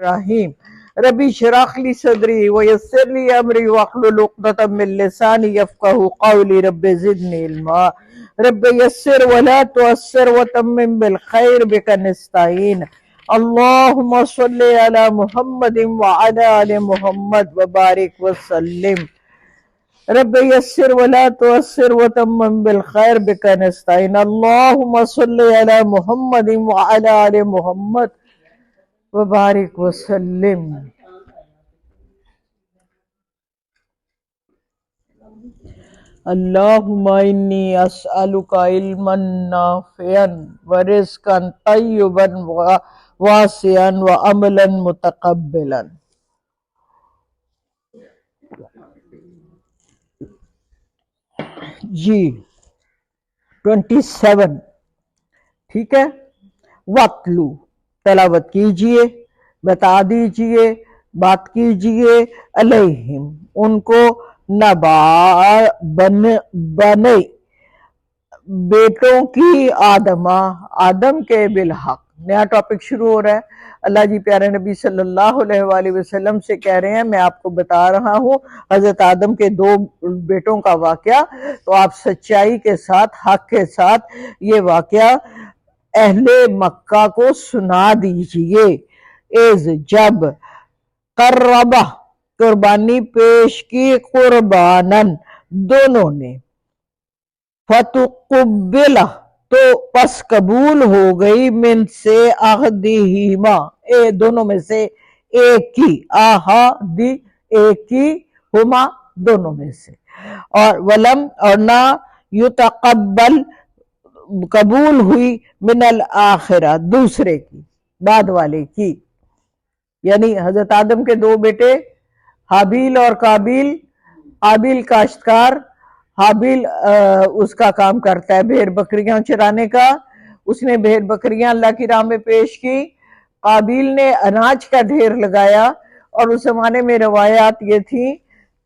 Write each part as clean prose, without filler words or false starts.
Rahim. Rabbi shrah li sadri wa yassir li amri wahlul uqdatam min lisani yafqahu qawli. Rabbi zidni ilma. Rabbi yassir wa la tuassir wa tammim bil khair bika nasta'in. Allahumma salli ala Muhammadin wa ala ali Muhammad wa barik wa sallim. رب يسر ولا تؤسر وتمم بالخير بك نستعين اللهم صل على محمد وعلى آل محمد وبارك وسلم. اللهم إني أسألك علما نافعا ورزقا طيبا واسعا وعملا متقبلا. جی 27 ٹھیک ہے. وَاتْلُو تلاوت کیجئے، بتا دیجئے، بات کیجئے علیہم ان کو نبا بنے بیٹوں کی آدم کے بالحق. نیا ٹاپک شروع ہو رہا ہے. اللہ جی پیارے نبی صلی اللہ علیہ وآلہ وسلم سے کہہ رہے ہیں میں آپ کو بتا رہا ہوں حضرت آدم کے 2 بیٹوں کا واقعہ، تو آپ سچائی کے ساتھ حق کے ساتھ یہ واقعہ اہل مکہ کو سنا دیجئے. جب قربہ قربانی پیش کی قربانن دونوں نے، فتقبلہ تو پس قبول ہو گئی من سے احدہما دونوں میں سے ایک کی، احدی ایک کی، ہما دونوں میں سے، اور ولم اور نہ یتقبل قبول ہوئی من الآخرہ دوسرے کی، بعد والے کی. یعنی حضرت آدم کے 2 بیٹے حابیل اور قابیل. قابیل کاشتکار، حابیل اس کا کام کرتا ہے بھیڑ بکریاں چرانے کا. اس نے بھیڑ بکریاں اللہ کی راہ میں پیش کی. قابیل نے اناج کا ڈھیر لگایا، اور اس زمانے میں روایات یہ تھی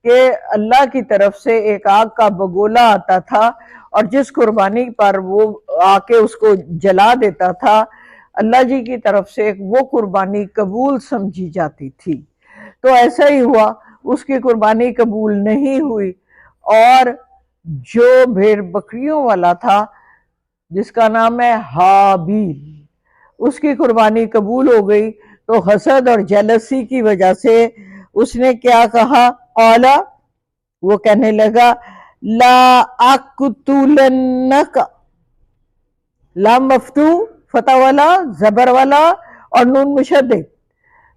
کہ اللہ کی طرف سے ایک آگ کا بگولا آتا تھا، اور جس قربانی پر وہ آ کے اس کو جلا دیتا تھا اللہ جی کی طرف سے وہ قربانی قبول سمجھی جاتی تھی. تو ایسا ہی ہوا، اس کی قربانی قبول نہیں ہوئی، اور جو بھیڑ بکریوں والا تھا جس کا نام ہے حابیل، اس کی قربانی قبول ہو گئی. تو حسد اور جیلسی کی وجہ سے اس نے کیا کہا؟ قالا وہ کہنے لگا لا اقتلنک، لام مفتو فتح والا زبر والا اور نون مشدد،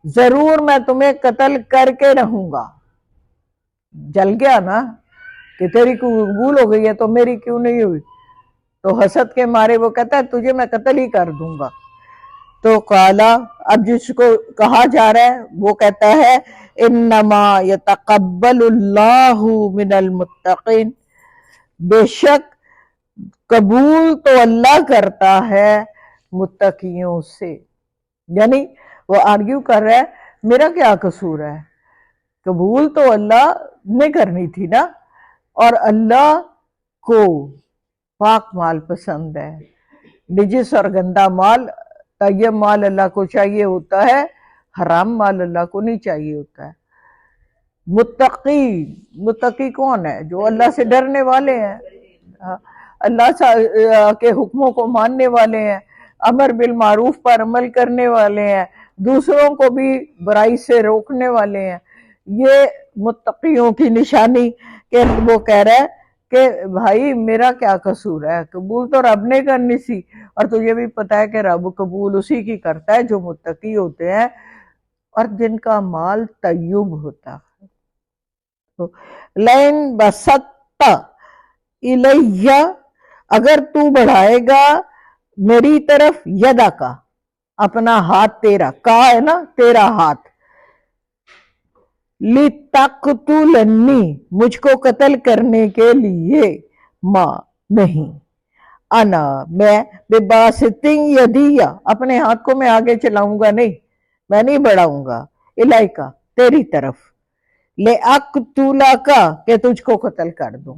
ضرور میں تمہیں قتل کر کے رہوں گا. جل گیا نا کہ تیری قبول ہو گئی ہے تو میری کیوں نہیں ہوئی. تو حسد کے مارے وہ کہتا ہے تجھے میں قتل ہی کر دوں گا. تو قالا اب جس کو کہا جا رہا ہے وہ کہتا ہے انما یتقبل اللہ من المتقین، بے شک قبول تو اللہ کرتا ہے متقیوں سے. یعنی وہ آرگیو کر رہا ہے میرا کیا قصور ہے، قبول تو اللہ نے کرنی تھی نا، اور اللہ کو پاک مال پسند ہے. نجس اور گندا مال، طیب مال اللہ کو چاہیے ہوتا ہے، حرام مال اللہ کو نہیں چاہیے ہوتا ہے. متقی کون ہے؟ جو اللہ سے ڈرنے والے ہیں، اللہ کے حکموں کو ماننے والے ہیں، امر بالمعروف پر عمل کرنے والے ہیں، دوسروں کو بھی برائی سے روکنے والے ہیں. یہ متقیوں کی نشانی. کہ وہ کہہ رہا ہے کہ بھائی میرا کیا قصور ہے، قبول تو رب نے کرنی سی، اور تجھے بھی پتا ہے کہ رب قبول اسی کی کرتا ہے جو متقی ہوتے ہیں اور جن کا مال طیب ہوتا ہے. لَإِن بَسَطتَ اِلَيَّ، اگر تو بڑھائے گا میری طرف، یدا کا اپنا ہاتھ، تیرا کا ہے نا تیرا ہاتھ، لِتَقْتُلَنِّی مجھ کو قتل کرنے کے لیے، ما نہیں، انا میں، بِبَاسِطٍ یَدِیَّ اپنے ہاتھ کو میں آگے چلاؤں گا نہیں، میں نہیں بڑھاؤں گا، الیک تیری طرف، لِأَقْتُلَکَ کہ تجھ کو قتل کر دوں.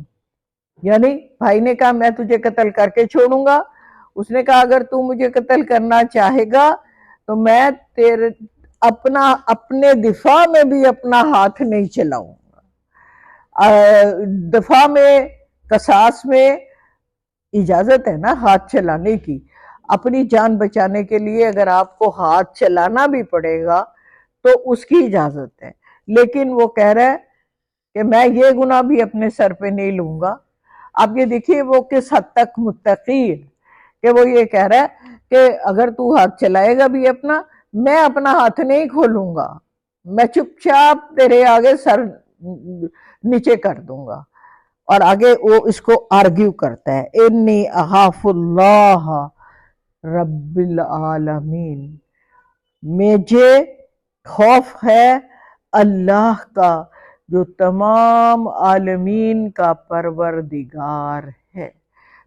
یعنی بھائی نے کہا میں تجھے قتل کر کے چھوڑوں گا. اس نے کہا اگر تو مجھے قتل کرنا چاہے گا تو میں اپنے دفاع میں بھی اپنا ہاتھ نہیں چلاؤں گا۔ دفاع میں، قصاص میں اجازت ہے نا ہاتھ چلانے کی، اپنی جان بچانے کے لیے اگر آپ کو ہاتھ چلانا بھی پڑے گا تو اس کی اجازت ہے، لیکن وہ کہہ رہا ہے کہ میں یہ گناہ بھی اپنے سر پہ نہیں لوں گا۔ آپ یہ دیکھیے وہ کس حد تک متقی ہے کہ وہ یہ کہہ رہا ہے کہ اگر تو ہاتھ چلائے گا بھی اپنا، میں اپنا ہاتھ نہیں کھولوں گا، میں چپ چاپ تیرے آگے سر نیچے کر دوں گا۔ اور آگے وہ اس کو آرگیو کرتا ہے، انی اخاف اللہ رب العالمین، مجھے خوف ہے اللہ کا جو تمام عالمین کا پروردگار ہے،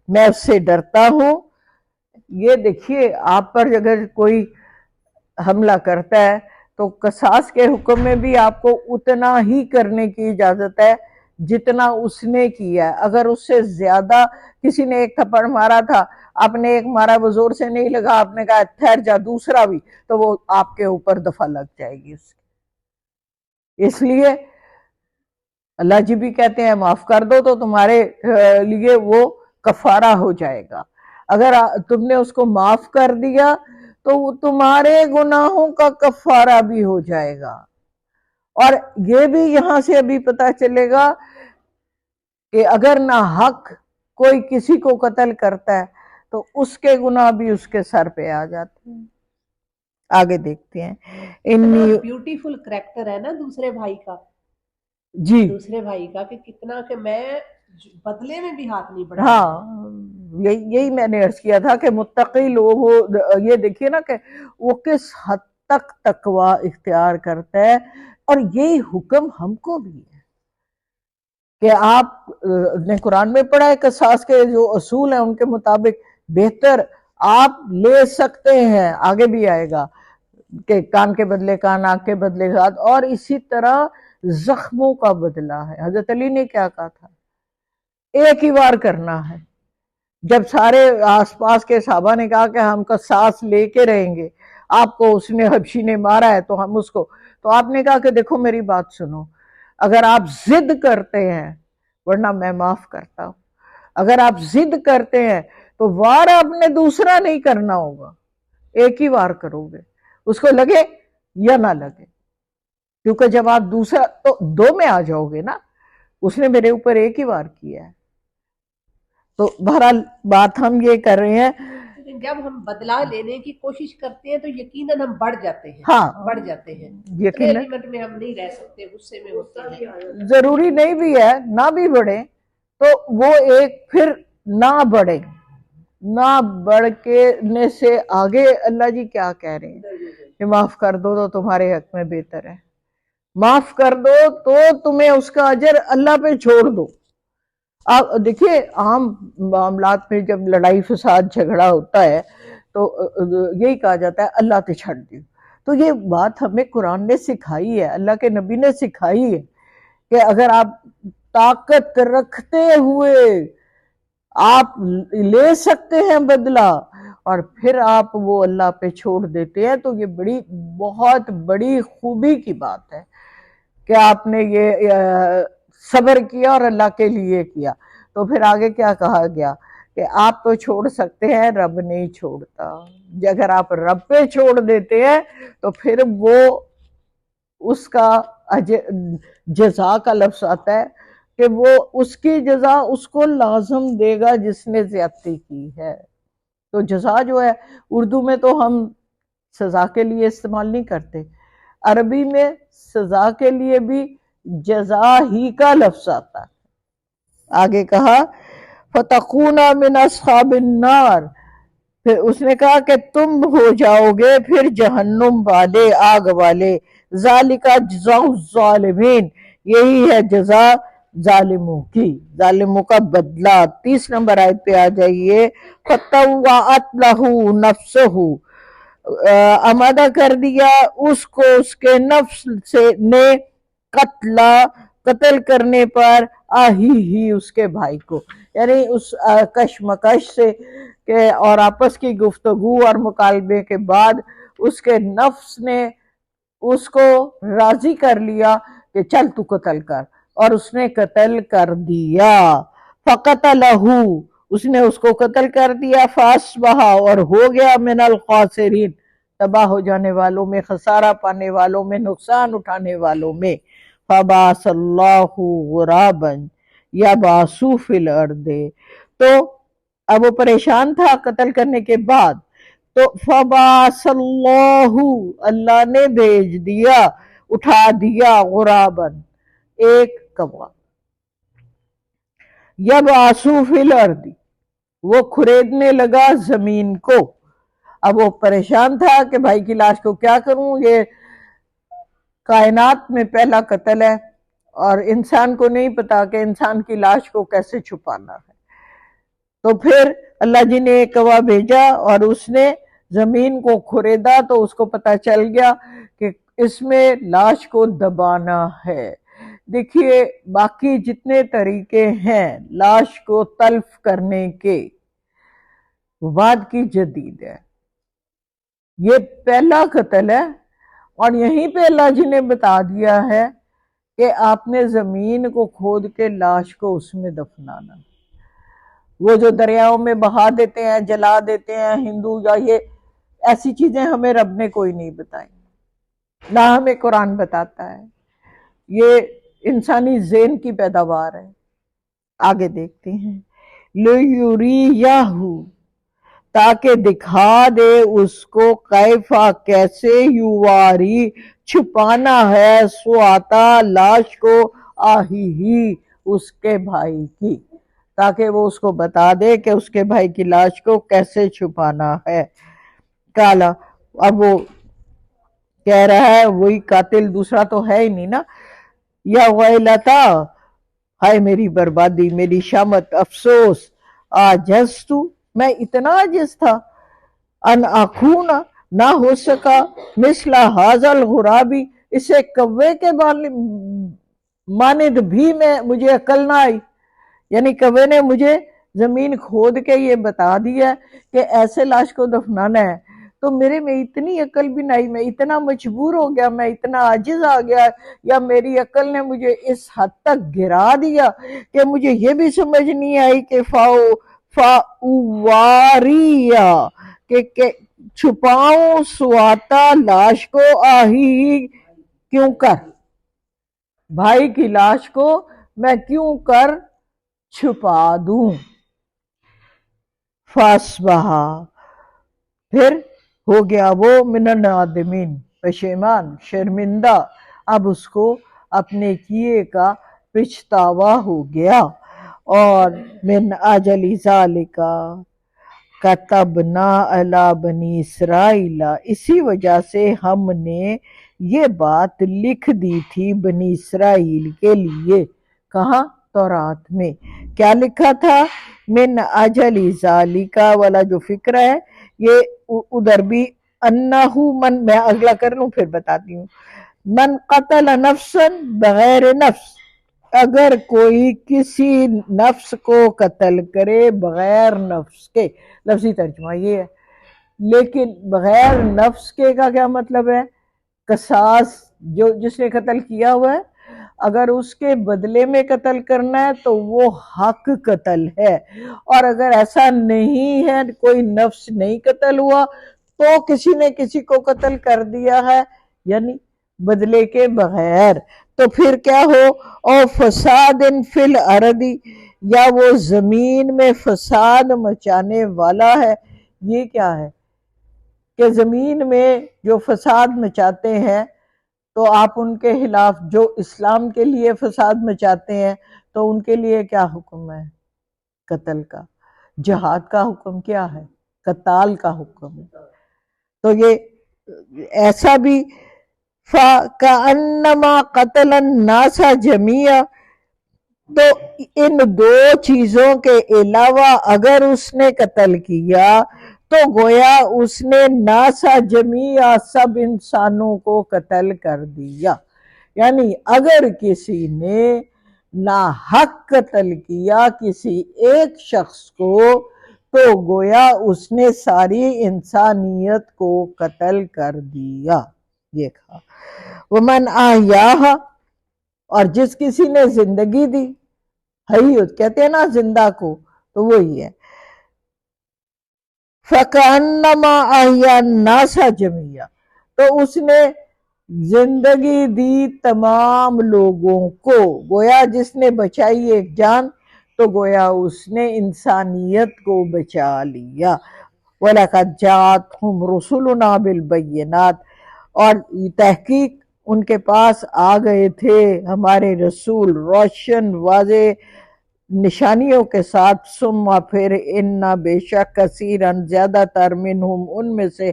میں اس سے ڈرتا ہوں۔ یہ دیکھیے آپ پر اگر کوئی حملہ کرتا ہے تو قصاص کے حکم میں بھی آپ کو اتنا ہی کرنے کی اجازت ہے جتنا اس نے کیا ہے۔ اگر اس سے زیادہ کسی نے ایک تھپڑ مارا تھا، آپ نے ایک مارا، وہ زور سے نہیں لگا، آپ نے کہا ٹھہر جا دوسرا بھی، تو وہ آپ کے اوپر دفعہ لگ جائے گی اس کی۔ اس لیے اللہ جی بھی کہتے ہیں معاف کر دو تو تمہارے لیے وہ کفارہ ہو جائے گا۔ اگر تم نے اس کو معاف کر دیا تو وہ تمہارے گناہوں کا کفارہ بھی ہو جائے گا۔ اور یہ بھی یہاں سے ابھی پتہ چلے گا کہ اگر ناحق کوئی کسی کو قتل کرتا ہے تو اس کے گناہ بھی اس کے سر پہ آ جاتے ہیں۔ آگے دیکھتے ہیں، انی بیوٹیفل کریکٹر ہے نا دوسرے بھائی کا، جی دوسرے بھائی کا کہ کتنا کہ میں بدلے میں بھی ہاتھ نہیں بڑھا۔ ہاں یہی میں نے عرض کیا تھا کہ متقی لوگ، یہ دیکھیے نا کہ وہ کس حد تک تقوی اختیار کرتا ہے، اور یہی حکم ہم کو بھی ہے کہ آپ نے قرآن میں پڑھا ہے قصاص کے جو اصول ہیں ان کے مطابق بہتر آپ لے سکتے ہیں، آگے بھی آئے گا کہ کان کے بدلے کان، آنکھ کے بدلے ہاتھ، اور اسی طرح زخموں کا بدلہ ہے۔ حضرت علی نے کیا کہا تھا؟ ایک ہی بار کرنا ہے۔ جب سارے آس پاس کے صحابہ نے کہا کہ ہم قصاص لے کے رہیں گے، آپ کو اس نے حبشی نے مارا ہے تو ہم اس کو، تو آپ نے کہا کہ دیکھو میری بات سنو، اگر آپ ضد کرتے ہیں ورنہ میں معاف کرتا ہوں، اگر آپ ضد کرتے ہیں تو وار آپ نے دوسرا نہیں کرنا ہوگا، ایک ہی وار کرو گے، اس کو لگے یا نہ لگے، کیونکہ جب آپ دوسرا تو دو میں آ جاؤ گے نا، اس نے میرے اوپر ایک ہی وار کیا ہے۔ تو بہرحال بات ہم یہ کر رہے ہیں، لیکن جب ہم بدلہ لینے کی کوشش کرتے ہیں تو یقیناً ہم بڑھ جاتے ہیں، ہاں بڑھ جاتے ہیں، یقیناً ایلیمنٹ میں ہم نہیں رہ سکتے، غصے میں ہوتے ہیں۔ ضروری نہیں بھی ہے نہ بھی بڑھے تو وہ ایک پھر نہ بڑھے، نہ بڑھ کے سے آگے اللہ جی کیا کہہ رہے ہیں کہ معاف کر دو تو تمہارے حق میں بہتر ہے، معاف کر دو تو تمہیں اس کا اجر اللہ پہ چھوڑ دو۔ آپ دیکھیے عام معاملات میں جب لڑائی فساد جھگڑا ہوتا ہے تو یہی کہا جاتا ہے اللہ تے چھڑ دیو، تو یہ بات ہمیں قرآن نے سکھائی ہے، اللہ کے نبی نے سکھائی ہے کہ اگر آپ طاقت رکھتے ہوئے آپ لے سکتے ہیں بدلہ اور پھر آپ وہ اللہ پہ چھوڑ دیتے ہیں تو یہ بہت بڑی خوبی کی بات ہے کہ آپ نے یہ صبر کیا اور اللہ کے لیے کیا۔ تو پھر آگے کیا کہا گیا کہ آپ تو چھوڑ سکتے ہیں، رب نہیں چھوڑتا۔ اگر آپ رب پہ چھوڑ دیتے ہیں تو پھر وہ اس کا جزا کا لفظ آتا ہے کہ وہ اس کی جزا اس کو لازم دے گا جس نے زیادتی کی ہے۔ تو جزا جو ہے اردو میں تو ہم سزا کے لیے استعمال نہیں کرتے، عربی میں سزا کے لیے بھی جزا ہی کا لفظ آتا ہے۔ آگے کہا فَتَقُونَ مِنْ أَصْحَابِ النَّارِ، پھر اس نے کہا کہ تم ہو جاؤ گے پھر جہنم والے، آگ والے، ذَلِكَ جَزَاءُ الظَّالِمِينَ، یہی ہے جزا ظالموں کی، ظالموں کا بدلہ۔ 30 نمبر آیت پہ آ جائیے، فَطَوَّعَتْ لَهُ نَفْسُهُ، آمادہ کر دیا اس کو اس کے نفس سے نے قتل کرنے پر ہی اس کے بھائی کو، یعنی اس کشمکش سے کہ اور آپس کی گفتگو اور مکالمے کے بعد اس کے نفس نے اس کو راضی کر لیا کہ چل تو قتل کر، اور اس نے قتل کر دیا۔ فقتلہ، اس نے اس کو قتل کر دیا، فاصبح، اور ہو گیا من الخاسرین، تباہ ہو جانے والوں میں، خسارہ پانے والوں میں، نقصان اٹھانے والوں میں۔ فبعث اللہ غرابا یبعث فی الارض، تو اب وہ پریشان تھا قتل کرنے کے بعد، تو فبعث اللہ، اللہ نے بھیج دیا، اٹھا دیا، غرابا، ایک کوا، یبعث فی الارض، وہ کھریدنے لگا زمین کو۔ اب وہ پریشان تھا کہ بھائی کی لاش کو کیا کروں، یہ کائنات میں پہلا قتل ہے، اور انسان کو نہیں پتا کہ انسان کی لاش کو کیسے چھپانا ہے۔ تو پھر اللہ جی نے ایک کوا بھیجا اور اس نے زمین کو کھریدا، تو اس کو پتا چل گیا کہ اس میں لاش کو دبانا ہے۔ دیکھیے باقی جتنے طریقے ہیں لاش کو تلف کرنے کے، وہ بعد کی جدید ہے، یہ پہلا قتل ہے، اور یہیں پہ اللہ جی نے بتا دیا ہے کہ آپ نے زمین کو کھود کے لاش کو اس میں دفنانا۔ وہ جو دریاؤں میں بہا دیتے ہیں، جلا دیتے ہیں ہندو، یا یہ ایسی چیزیں ہمیں رب نے کوئی نہیں بتائی، نہ ہمیں قرآن بتاتا ہے، یہ انسانی ذہن کی پیداوار ہے۔ آگے دیکھتے ہیں، لِیُرِیَہُ، تاکہ دکھا دے اس کو، کیفا، کیسے، یواری، چھپانا ہے، سواتا، لاش کو، آہی، اس کے بھائی کی، تاکہ وہ اس کو بتا دے کہ اس کے بھائی کی لاش کو کیسے چھپانا ہے۔ کالا، اب وہ کہہ رہا ہے وہی قاتل، دوسرا تو ہے ہی نہیں نا، یا ویلتا، ہائے میری بربادی، میری شامت، افسوس، آجزتو، میں اتنا عاجز تھا، ان اکون، نہ ہو سکا، مثل ھذا الغرابی، اسے کوے کے مانند بھی میں، مجھے عقل نہ آئی، یعنی کوے نے مجھے زمین کھود کے یہ بتا دیا کہ ایسے لاش کو دفنانا ہے، تو میرے میں اتنی عقل بھی نہیں، میں اتنا مجبور ہو گیا، میں اتنا عاجز آ گیا، یا میری عقل نے مجھے اس حد تک گرا دیا کہ مجھے یہ بھی سمجھ نہیں آئی کہ فاواریا، کہ چھپاؤں، سواتا، لاش کو، آہی، کیوں کر، بھائی کی لاش کو میں کیوں کر چھپا دوں۔ فاصبح، پھر ہو گیا وہ من النادمین، پشیمان، شرمندہ، اب اس کو اپنے کیے کا پچھتاوا ہو گیا۔ اور من اجل ذالک کتبنا علی بنی اسرائیل، اسی وجہ سے ہم نے یہ بات لکھ دی تھی بنی اسرائیل کے لیے، کہاں؟ تورات میں۔ کیا لکھا تھا؟ من اجل ذالک والا جو فکر ہے یہ ادھر بھی، انہو من، میں اگلا کر لوں پھر بتاتی ہوں، من قتل نفسا بغیر نفس، اگر کوئی کسی نفس کو قتل کرے بغیر نفس کے، لفظی ترجمہ یہ ہے، لیکن بغیر نفس کے کا کیا مطلب ہے؟ قصاص، جس نے قتل کیا ہوا ہے اگر اس کے بدلے میں قتل کرنا ہے تو وہ حق قتل ہے، اور اگر ایسا نہیں ہے، کوئی نفس نہیں قتل ہوا تو کسی نے کسی کو قتل کر دیا ہے، یعنی بدلے کے بغیر، تو پھر کیا ہو؟ اور فساد فی الارض، یا وہ زمین میں فساد مچانے والا ہے۔ یہ کیا ہے کہ زمین میں جو فساد مچاتے ہیں تو آپ ان کے خلاف، جو اسلام کے لیے فساد مچاتے ہیں تو ان کے لیے کیا حکم ہے؟ قتل کا۔ جہاد کا حکم کیا ہے؟ قتال کا حکم ہے۔ تو یہ ایسا بھی، فَكَأَنَّمَا قَتَلَ النَّاسَ جَمِيعًا، تو ان دو چیزوں کے علاوہ اگر اس نے قتل کیا تو گویا اس نے ناسا جمیع، سب انسانوں کو قتل کر دیا، یعنی اگر کسی نے ناحق قتل کیا کسی ایک شخص کو تو گویا اس نے ساری انسانیت کو قتل کر دیا۔ یہ کہا ومن احیاہا، اور جس کسی نے زندگی دی، حیت کہتے ہیں نا زندہ کو، تو وہی ہے، فَكَأَنَّمَا أَحْيَا النَّاسَ جَمِيعًا، تو اس نے زندگی دی تمام لوگوں کو، گویا جس نے بچائی ایک جان تو گویا اس نے انسانیت کو بچا لیا۔ وَلَقَدْ جَاءَتْهُمْ رُسُلُنَا بِالْبَيِّنَاتِ، اور تحقیق ان کے پاس آ گئے تھے ہمارے رسول روشن واضح نشانیوں کے ساتھ، ثم پھر ان بے شک کثیرن زیادہ تر منہم ان میں سے،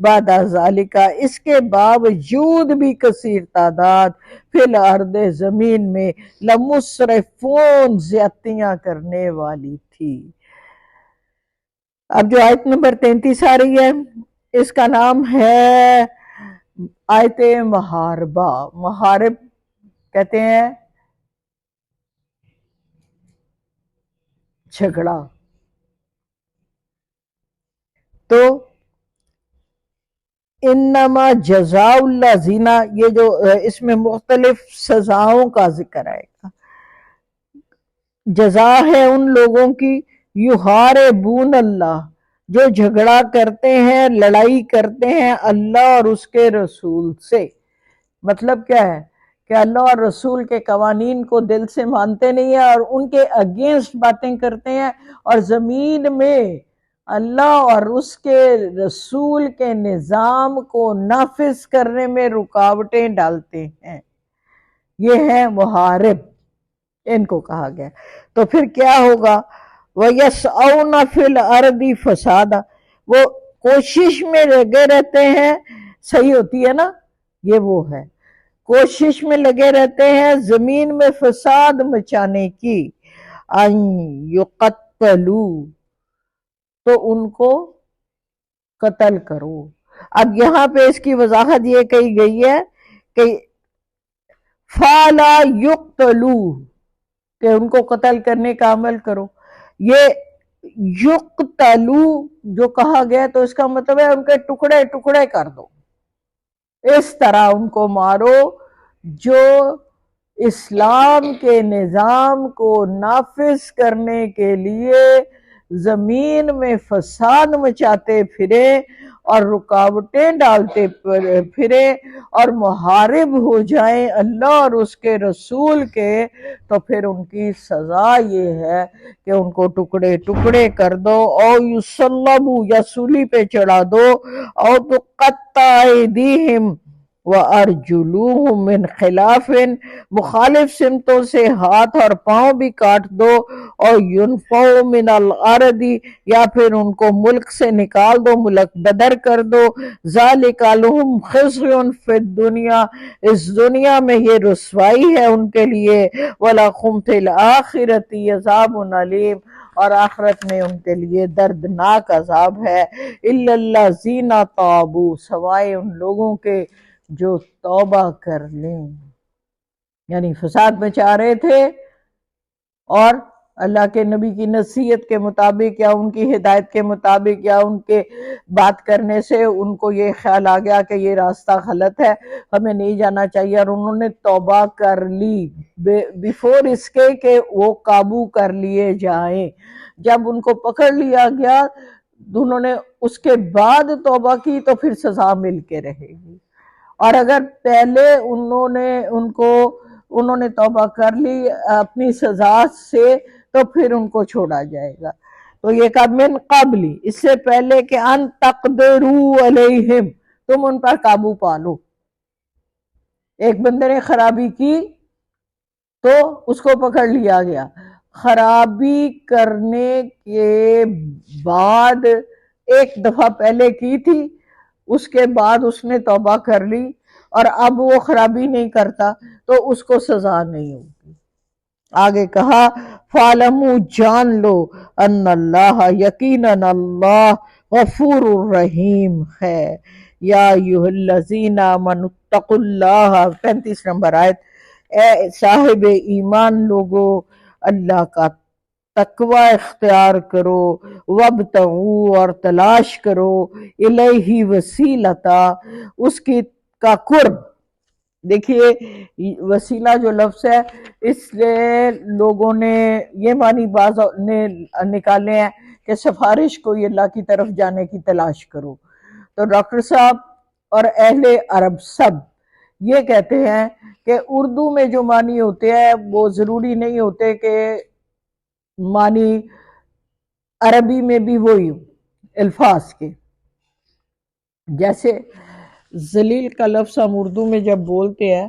بعد ذالک اس کے باوجود بھی کثیر تعداد، فی الارض زمین میں، لمسرفون زیادتیاں کرنے والی تھی۔ اب جو آیت نمبر 33 آ رہی ہے، اس کا نام ہے آیت محاربہ۔ محارب کہتے ہیں جھگڑا۔ تو انما جزاء الذین، یہ جو اس میں مختلف سزاؤں کا ذکر آئے گا، جزا ہے ان لوگوں کی، یحاربون اللہ، جو جھگڑا کرتے ہیں، لڑائی کرتے ہیں اللہ اور اس کے رسول سے۔ مطلب کیا ہے کہ اللہ اور رسول کے قوانین کو دل سے مانتے نہیں ہیں اور ان کے اگینسٹ باتیں کرتے ہیں، اور زمین میں اللہ اور اس کے رسول کے نظام کو نافذ کرنے میں رکاوٹیں ڈالتے ہیں، یہ ہے محارب، ان کو کہا گیا۔ تو پھر کیا ہوگا؟ وَيَسْعَوْنَ فِي الْأَرْضِ فَسَادًا، وہ کوشش میں لگے رہتے ہیں، صحیح ہوتی ہے نا، یہ وہ ہے، کوشش میں لگے رہتے ہیں زمین میں فساد مچانے کی، ان یقتلوا، تو ان کو قتل کرو۔ اب یہاں پہ اس کی وضاحت یہ کہی گئی ہے کہ فَلَا يُقْتَلُوا، کہ ان کو قتل کرنے کا عمل کرو۔ یہ یقتلوا جو کہا گیا تو اس کا مطلب ہے ان کے ٹکڑے ٹکڑے کر دو، اس طرح ان کو مارو جو اسلام کے نظام کو نافذ کرنے کے لیے زمین میں فساد مچاتے پھرے اور رکاوٹیں ڈالتے پھرے اور محارب ہو جائیں اللہ اور اس کے رسول کے، تو پھر ان کی سزا یہ ہے کہ ان کو ٹکڑے ٹکڑے کر دو، او یصلبوا، یا سولی پہ چڑھا دو، او تقطع ایدیہم وَأَرْجُلُوهُم مِّنْ خِلَافٍ، مخالف سمتوں سے ہاتھ اور پاؤں بھی کاٹ دو، اور يُنْفَوْا مِنَ الْأَرْضِ، یا پھر ان کو ملک سے نکال دو، ملک بدر کر دو، ذَلِكَ لَهُمْ خِزْيٌ فِي الدُّنْيَا، اس دنیا میں یہ رسوائی ہے ان کے لیے، وَلَهُمْ فِي الْآخِرَةِ عَذَابٌ عَلِيمٌ، اور آخرت میں ان کے لیے دردناک عذاب ہے، إِلَّا الَّذِينَ تَابُوا، سوائے ان لوگوں کے جو توبہ کر لیں، یعنی فساد مچا رہے تھے اور اللہ کے نبی کی نصیحت کے مطابق یا ان کی ہدایت کے مطابق یا ان کے بات کرنے سے ان کو یہ خیال آ گیا کہ یہ راستہ غلط ہے، ہمیں نہیں جانا چاہیے، اور انہوں نے توبہ کر لی بیفور اس کے کہ وہ قابو کر لیے جائیں۔ جب ان کو پکڑ لیا گیا انہوں نے اس کے بعد توبہ کی تو پھر سزا مل کے رہے گی، اور اگر پہلے انہوں نے توبہ کر لی اپنی سزا سے تو پھر ان کو چھوڑا جائے گا۔ تو یہ کہا من قبلی، اس سے پہلے کہ ان تقدروا علیہم، تم ان پر قابو پالو۔ ایک بندے نے خرابی کی تو اس کو پکڑ لیا گیا، خرابی کرنے کے بعد ایک دفعہ پہلے کی تھی، اس کے بعد اس نے توبہ کر لی اور اب وہ خرابی نہیں کرتا تو اس کو سزا نہیں ہوگی۔ آگے کہا فَعْلَمُوا، جان لو، ان اللہ، یقیناً اللہ، غفور الرحیم ہے، یا ایھا الذین آمنوا اتقوا اللہ، 35 نمبر آیت، اے صاحب ایمان لوگو اللہ کا تقوی اختیار کرو، وابتغوا، اور تلاش کرو، الیہ وسیلتا، اس کی کا قرب. دیکھیے وسیلہ جو لفظ ہے اس لیے لوگوں نے یہ معنی بعض نے نکالے ہیں کہ سفارش کوئی اللہ کی طرف جانے کی تلاش کرو. تو ڈاکٹر صاحب اور اہل عرب سب یہ کہتے ہیں کہ اردو میں جو معنی ہوتے ہیں وہ ضروری نہیں ہوتے کہ معنی عربی میں بھی وہی ہو الفاظ کے. جیسے ذلیل کا لفظ ہم اردو میں جب بولتے ہیں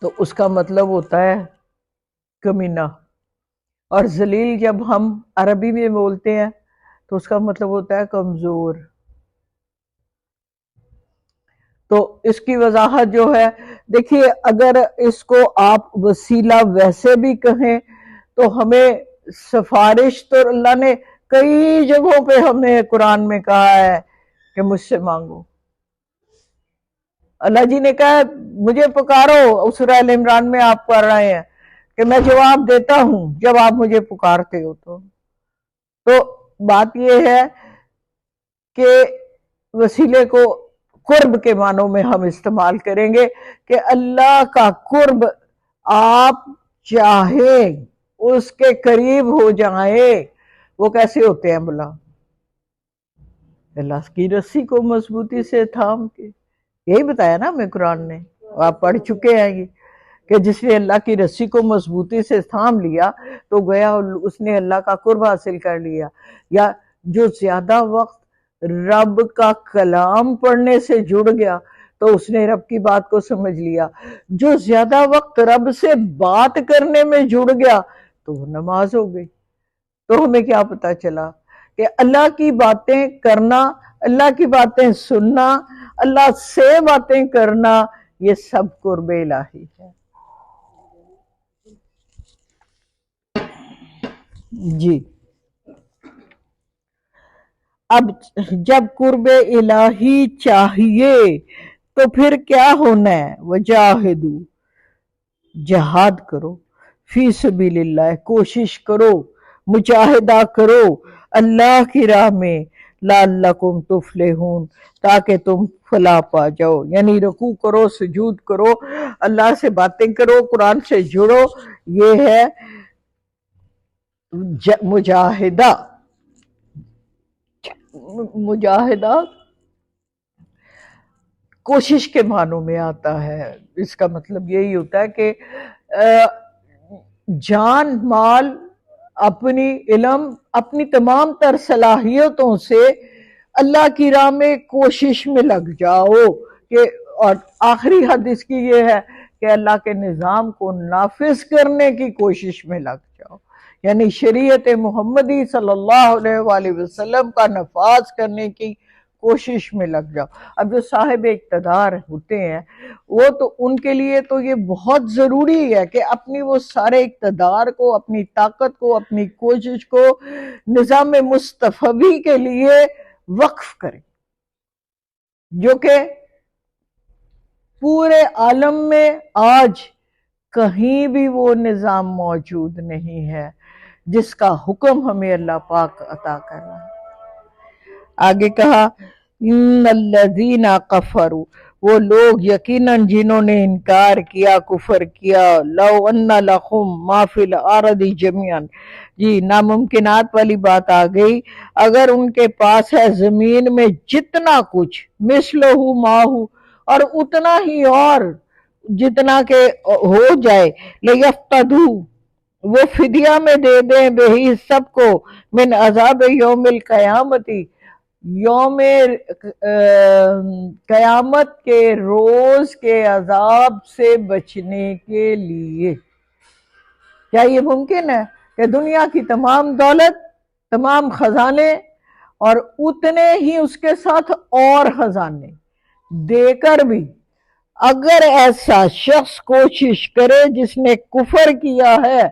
تو اس کا مطلب ہوتا ہے کمینہ، اور ذلیل جب ہم عربی میں بولتے ہیں تو اس کا مطلب ہوتا ہے کمزور. تو اس کی وضاحت جو ہے دیکھیے اگر اس کو آپ وسیلہ ویسے بھی کہیں تو ہمیں سفارش تو اللہ نے کئی جگہوں پہ ہمیں قرآن میں کہا ہے کہ مجھ سے مانگو. اللہ جی نے کہا مجھے پکارو، سورہ ال عمران میں آپ پڑھ رہے ہیں کہ میں جواب دیتا ہوں جب آپ مجھے پکارتے ہو. تو بات یہ ہے کہ وسیلے کو قرب کے معنوں میں ہم استعمال کریں گے کہ اللہ کا قرب آپ چاہیں اس کے قریب ہو جائیں. وہ کیسے ہوتے ہیں بلا؟ اللہ کی رسی کو مضبوطی سے تھام کے، یہی بتایا نا ہمیں قرآن نے، آپ پڑھ چکے ہیں یہ کہ جس نے اللہ کی رسی کو مضبوطی سے تھام لیا تو گویا اس نے اللہ کا قرب حاصل کر لیا. یا جو زیادہ وقت رب کا کلام پڑھنے سے جڑ گیا تو اس نے رب کی بات کو سمجھ لیا. جو زیادہ وقت رب سے بات کرنے میں جڑ گیا تو وہ نماز ہو گئی. تو ہمیں کیا پتا چلا کہ اللہ کی باتیں کرنا، اللہ کی باتیں سننا، اللہ سے باتیں کرنا، یہ سب قرب الہی ہے. جی اب جب قرب الہی چاہیے تو پھر کیا ہونا ہے؟ وجاہدو، جہاد کرو، فی سبیل اللہ، کوشش کرو، مجاہدہ کرو اللہ کی راہ میں، لعلکم تفلحون، تاکہ تم فلاح پا جاؤ. یعنی رکوع کرو، سجود کرو، اللہ سے باتیں کرو، قرآن سے جڑو. یہ ہے مجاہدہ. مجاہدہ کوشش کے معنوں میں آتا ہے. اس کا مطلب یہی ہوتا ہے کہ جان مال، اپنی علم، اپنی تمام تر صلاحیتوں سے اللہ کی راہ میں کوشش میں لگ جاؤ. کہ اور آخری حد اس کی یہ ہے کہ اللہ کے نظام کو نافذ کرنے کی کوشش میں لگ جاؤ. یعنی شریعت محمدی صلی اللہ علیہ وآلہ وسلم کا نفاذ کرنے کی کوشش میں لگ جاؤ. اب جو صاحب اقتدار ہوتے ہیں وہ تو ان کے لیے تو یہ بہت ضروری ہے کہ اپنی وہ سارے اقتدار کو، اپنی طاقت کو، اپنی کوشش کو نظام مصطفی کے لیے وقف کریں، جو کہ پورے عالم میں آج کہیں بھی وہ نظام موجود نہیں ہے جس کا حکم ہمیں اللہ پاک عطا کر رہا ہے. آگے کہا ان الذین کفروا، وہ لوگ یقیناً جنہوں نے انکار کیا، کفر کیا، لو ان لہم ما فی الارض جميعا، جی ناممکنات والی بات آ گئی. اگر ان کے پاس ہے زمین میں جتنا کچھ، مثلہ ماہو، اور اتنا ہی اور جتنا کہ ہو جائے، لیفتدوا، وہ فدیہ میں دے دیں بہی سب کو، من عذاب یوم القیامتی، یوم قیامت کے روز کے عذاب سے بچنے کے لیے. کیا یہ ممکن ہے کہ دنیا کی تمام دولت، تمام خزانے اور اتنے ہی اس کے ساتھ اور خزانے دے کر بھی اگر ایسا شخص کوشش کرے جس نے کفر کیا ہے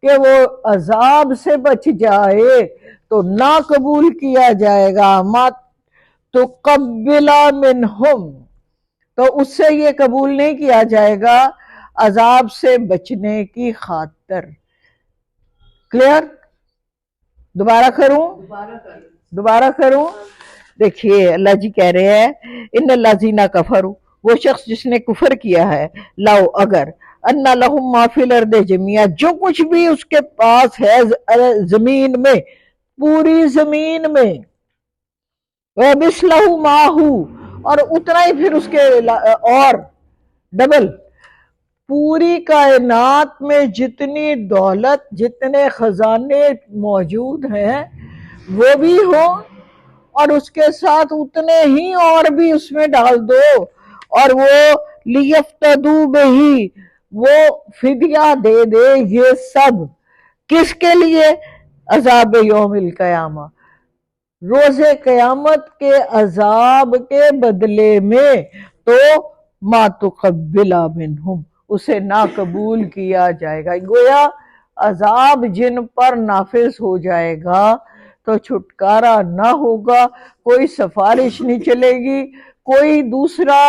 کہ وہ عذاب سے بچ جائے تو نہ قبول کیا جائے گا، ما تقبل منہم، تو اس سے یہ قبول نہیں کیا جائے گا عذاب سے بچنے کی خاطر. کلیئر؟ دوبارہ کروں؟ دوبارہ کروں دیکھیے اللہ جی کہہ رہے ہیں ان الذین کفروا، وہ شخص جس نے کفر کیا ہے، لو اگر ان لہم ما فی الارض جميعا، جو کچھ بھی اس کے پاس ہے زمین میں، پوری زمین میں، وَمِثْلَهُ مَعَهُ، اور اتنا ہی پھر اس کے اور ڈبل، پوری کائنات میں جتنی دولت، جتنے خزانے موجود ہیں وہ بھی ہو، اور اس کے ساتھ اتنے ہی اور بھی اس میں ڈال دو، اور وہ لِيَفْتَدُوا بِهِ، وہ فدیہ دے دے، یہ سب کس کے لیے؟ عذاب یوم القیامہ، روز قیامت کے عذاب کے بدلے میں، تو ما تقبل منہم، اسے نہ قبول کیا جائے گا، گویا عذاب جن پر نافذ ہو جائے گا تو چھٹکارا نہ ہوگا، کوئی سفارش نہیں چلے گی، کوئی دوسرا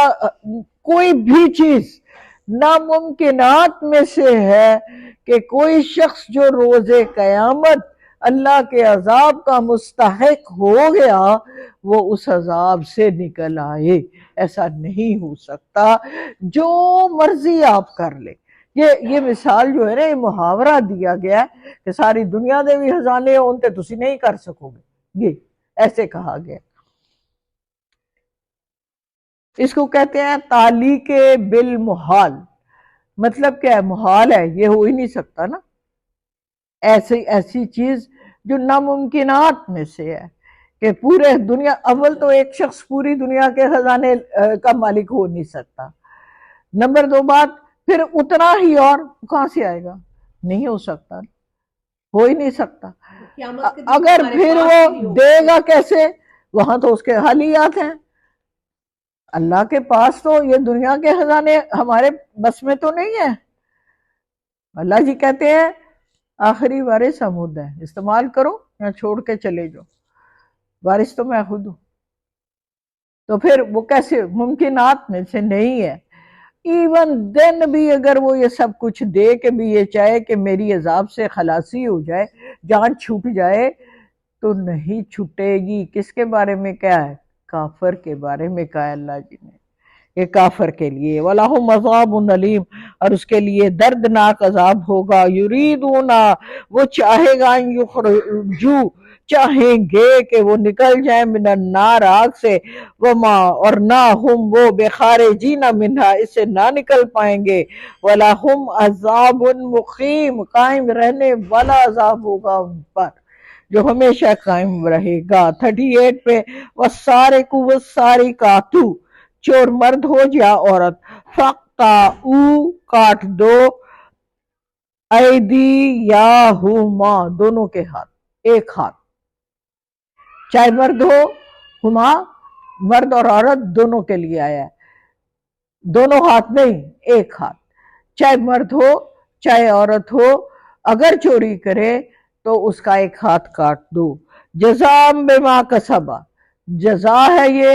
کوئی بھی چیز ناممکنات میں سے ہے کہ کوئی شخص جو روز قیامت اللہ کے عذاب کا مستحق ہو گیا وہ اس عذاب سے نکل آئے، ایسا نہیں ہو سکتا، جو مرضی آپ کر لیں۔ یہ مثال جو ہے نا، یہ محاورہ دیا گیا ہے کہ ساری دنیا دے بھی خزانے ہون تے تسی نہیں کر سکو گے، یہ ایسے کہا گیا۔ اس کو کہتے ہیں تعلیق بالمحال، مطلب کیا ہے؟ محال ہے، یہ ہو ہی نہیں سکتا نا، ایسی چیز جو ناممکنات میں سے ہے کہ پورے دنیا، اول تو ایک شخص پوری دنیا کے خزانے کا مالک ہو نہیں سکتا، نمبر دو بات پھر اتنا ہی اور کہاں سے آئے گا؟ نہیں ہو سکتا، ہو ہی نہیں سکتا۔ قیامت کے دن اگر ہمارے پھر پاس وہ بھی نہیں ہوگا۔ دے گا کیسے؟ وہاں تو اس کے حالیات ہیں، اللہ کے پاس تو یہ دنیا کے خزانے ہمارے بس میں تو نہیں ہے۔ اللہ جی کہتے ہیں آخری وارث حمود ہے، استعمال کرو یا چھوڑ کے چلے جاؤ، وارث تو میں خود ہوں۔ تو پھر وہ کیسے؟ ممکنات میں سے نہیں ہے۔ ایون دین بھی اگر وہ یہ سب کچھ دے کے بھی یہ چاہے کہ میری عذاب سے خلاصی ہو جائے، جان چھوٹ جائے، تو نہیں چھٹے گی۔ کس کے بارے میں کیا ہے؟ کافر کے بارے میں کہا اللہ جی نے، یہ کافر کے لیے وَلَهُمْ عَذَابٌ أَلِيمٌ، اور اس کے لیے دردناک عذاب ہوگا۔ یریدون، وہ چاہے گا، یخرجو، چاہیں گے کہ وہ نکل جائیں، من النار، آگ سے، وما، اور نہ ہم وہ بخارجین منہا، اس سے نہ نکل پائیں گے، وَلَهُمْ عَذَابٌ مُقِيمٌ، قائم رہنے والا عذاب ہوگا ان پر جو ہمیشہ قائم رہے گا۔ 38 پہ وَالسَّارِقُ وَالسَّارِقَاتُ، چور مرد ہو یا عورت، فَاقْطَعُوا، کاٹ دو، ایدیہما، دونوں کے ہاتھ، ایک ہاتھ، چاہے مرد ہو، ہما، مرد اور عورت دونوں کے لیے آیا ہے، دونوں ہاتھ نہیں، ایک ہاتھ، چاہے مرد ہو چاہے عورت ہو، اگر چوری کرے تو اس کا ایک ہاتھ کاٹ دو۔ جزاء بما کسبا، جزا ہے یہ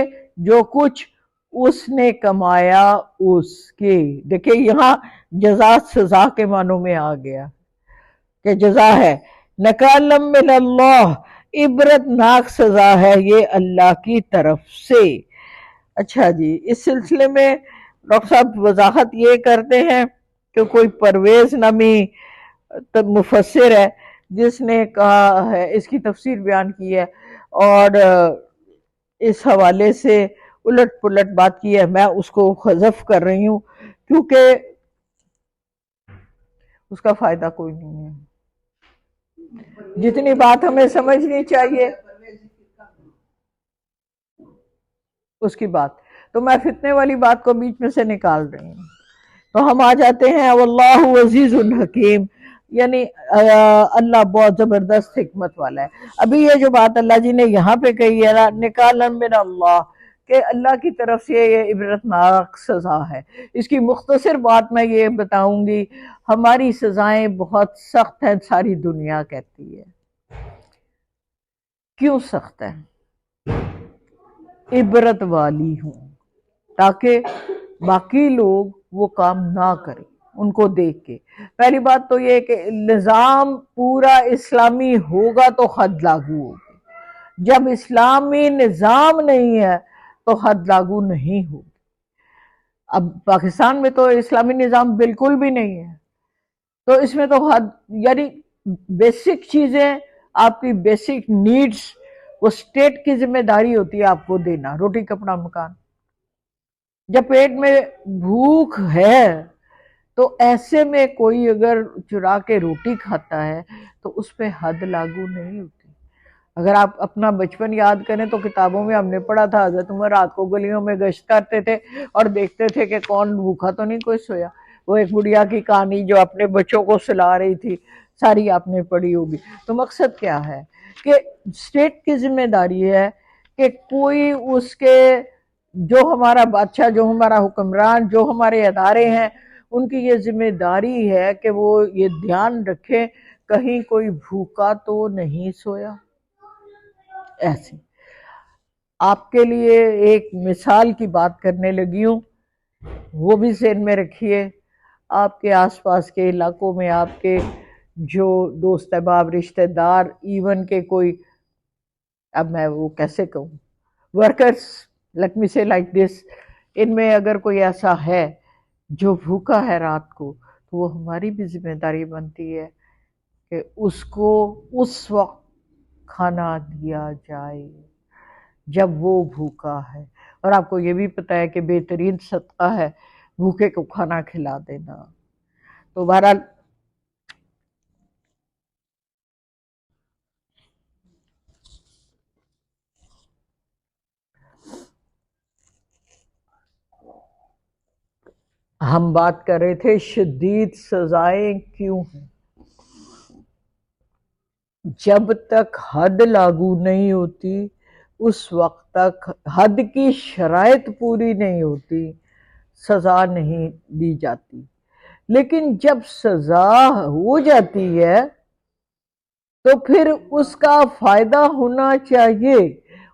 جو کچھ اس نے کمایا اس کے، دیکھیں یہاں جزا سزا کے معنوں میں آ گیا کہ جزا ہے، نکالا من اللہ، عبرت ناک سزا ہے یہ اللہ کی طرف سے۔ اچھا جی، اس سلسلے میں ڈاکٹر صاحب وضاحت یہ کرتے ہیں کہ کوئی پرویز نامی مفسر ہے جس نے کہا ہے، اس کی تفسیر بیان کی ہے اور اس حوالے سے الٹ پلٹ بات کی ہے، میں اس کو حذف کر رہی ہوں کیونکہ اس کا فائدہ کوئی نہیں ہے، جتنی بات ہمیں سمجھنی چاہیے اس کی بات، تو میں فتنے والی بات کو بیچ میں سے نکال رہی ہوں۔ تو ہم آ جاتے ہیں واللہ عزیز الحکیم، یعنی اللہ بہت زبردست حکمت والا ہے۔ ابھی یہ جو بات اللہ جی نے یہاں پہ کہی ہے نا، نکالا من اللہ، کہ اللہ کی طرف سے یہ عبرتناک سزا ہے۔ اس کی مختصر بات میں یہ بتاؤں گی، ہماری سزائیں بہت سخت ہیں، ساری دنیا کہتی ہے۔ کیوں سخت ہے؟ عبرت والی ہوں، تاکہ باقی لوگ وہ کام نہ کریں ان کو دیکھ کے۔ پہلی بات تو یہ کہ نظام پورا اسلامی ہوگا تو حد لاگو ہوگی، جب اسلامی نظام نہیں ہے تو حد لاگو نہیں ہوگی۔ اب پاکستان میں تو اسلامی نظام بالکل بھی نہیں ہے، تو اس میں تو حد، یعنی بیسک چیزیں، آپ کی بیسک نیڈز، وہ سٹیٹ کی ذمہ داری ہوتی ہے آپ کو دینا، روٹی کپڑا مکان۔ جب پیٹ میں بھوک ہے تو ایسے میں کوئی اگر چرا کے روٹی کھاتا ہے تو اس پہ حد لاگو نہیں ہوتی۔ اگر آپ اپنا بچپن یاد کریں تو کتابوں میں ہم نے پڑھا تھا حضرت عمر رات کو گلیوں میں گشت کرتے تھے اور دیکھتے تھے کہ کون بھوکا تو نہیں کوئی سویا۔ وہ ایک بڑھیا کی کہانی جو اپنے بچوں کو سلا رہی تھی، ساری آپ نے پڑھی ہوگی۔ تو مقصد کیا ہے کہ اسٹیٹ کی ذمہ داری ہے کہ کوئی اس کے، جو ہمارا بادشاہ، جو ہمارا حکمران، جو ہمارے ادارے ہیں، ان کی یہ ذمہ داری ہے کہ وہ یہ دھیان رکھیں کہیں کوئی بھوکا تو نہیں سویا۔ ایسے آپ کے لیے ایک مثال کی بات کرنے لگی ہوں، وہ بھی ذہن میں رکھیے۔ آپ کے آس پاس کے علاقوں میں آپ کے جو دوست احباب، رشتہ دار، ایون کہ کوئی، اب میں وہ کیسے کہوں، ورکرز، لیٹ می سے لائک دس، ان میں اگر کوئی ایسا ہے جو بھوکا ہے رات کو، تو وہ ہماری بھی ذمہ داری بنتی ہے کہ اس کو اس وقت کھانا دیا جائے جب وہ بھوکا ہے۔ اور آپ کو یہ بھی پتا ہے کہ بہترین صدقہ ہے بھوکے کو کھانا کھلا دینا۔ تو بہرحال ہم بات کر رہے تھے شدید سزائیں کیوں ہیں۔ جب تک حد لاگو نہیں ہوتی اس وقت تک، حد کی شرائط پوری نہیں ہوتی، سزا نہیں دی جاتی۔ لیکن جب سزا ہو جاتی ہے تو پھر اس کا فائدہ ہونا چاہیے،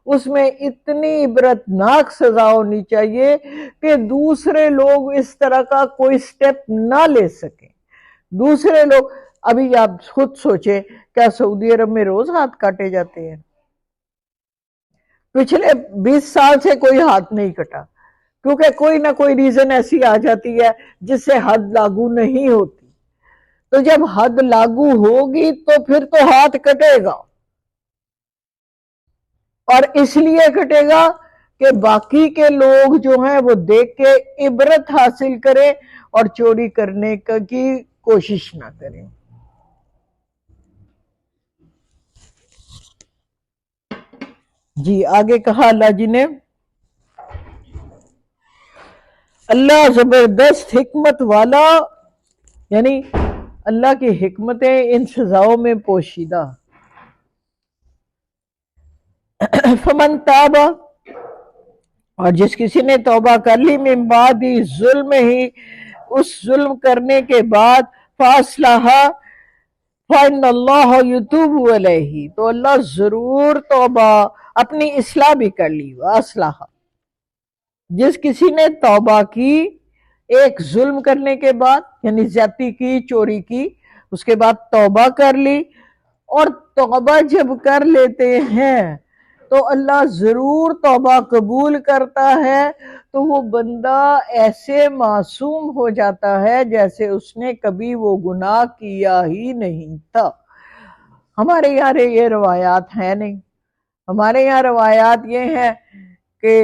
اس میں اتنی عبرتناک سزا ہونی چاہیے کہ دوسرے لوگ اس طرح کا کوئی سٹیپ نہ لے سکیں۔ دوسرے لوگ، ابھی آپ خود سوچیں، کیا سعودی عرب میں روز ہاتھ کاٹے جاتے ہیں؟ پچھلے 20 سال سے کوئی ہاتھ نہیں کٹا، کیونکہ کوئی نہ کوئی ریزن ایسی آ جاتی ہے جس سے حد لاگو نہیں ہوتی۔ تو جب حد لاگو ہوگی تو پھر تو ہاتھ کٹے گا، اور اس لیے کٹے گا کہ باقی کے لوگ جو ہیں وہ دیکھ کے عبرت حاصل کریں اور چوری کرنے کی کوشش نہ کریں۔ جی آگے کہا اللہ جی نے، اللہ زبردست حکمت والا، یعنی اللہ کی حکمتیں ان سزاؤں میں پوشیدہ۔ فمن تاب، اور جس کسی نے توبہ کر لی، من بعد ظلم ہی، اس ظلم کرنے کے بعد، فاصلح، فإن اللہ یتوب علیہ، تو اللہ ضرور توبہ، اپنی اصلاح بھی کر لی، واصلح، جس کسی نے توبہ کی ایک ظلم کرنے کے بعد، یعنی زیادتی کی، چوری کی، اس کے بعد توبہ کر لی، اور توبہ جب کر لیتے ہیں تو اللہ ضرور توبہ قبول کرتا ہے، تو وہ بندہ ایسے معصوم ہو جاتا ہے جیسے اس نے کبھی وہ گناہ کیا ہی نہیں تھا۔ ہمارے یہاں یہ روایات ہیں نہیں، ہمارے یہاں روایات یہ ہیں کہ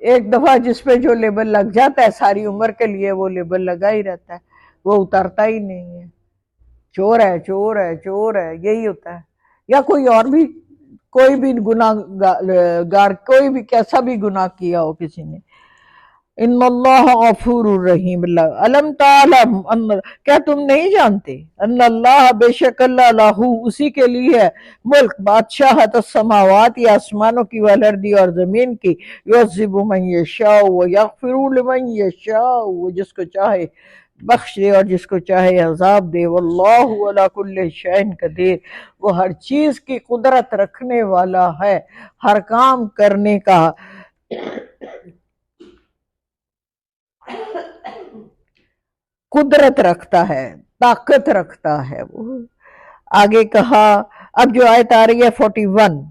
ایک دفعہ جس پہ جو لیبل لگ جاتا ہے ساری عمر کے لیے وہ لیبل لگا ہی رہتا ہے، وہ اترتا ہی نہیں ہے، چور ہے، چور ہے، چور ہے، یہی ہوتا ہے۔ یا کوئی اور بھی، کوئی بھی گناہ گار، کوئی بھی کیسا بھی گناہ کیا ہو کسی نے۔ ان اللہ غفور الرحیم، اللہ علم تعلم، کیا تم نہیں جانتے، ان اللہ، بے شک اللہ، لہو، اسی کے لیے ہے، ملک، بادشاہت، السماوات، یا آسمانوں کی، والارض، اور زمین کی، یعذب من یشاء ویغفر لمن یشاء، وہ جس کو چاہے بخش دے اور جس کو چاہے عذاب دے، واللہ علی کل شیء قدیر، وہ ہر چیز کی قدرت رکھنے والا ہے، ہر کام کرنے کا قدرت رکھتا ہے، طاقت رکھتا ہے وہ۔ آگے کہا اب جو آیت آ رہی ہے 41،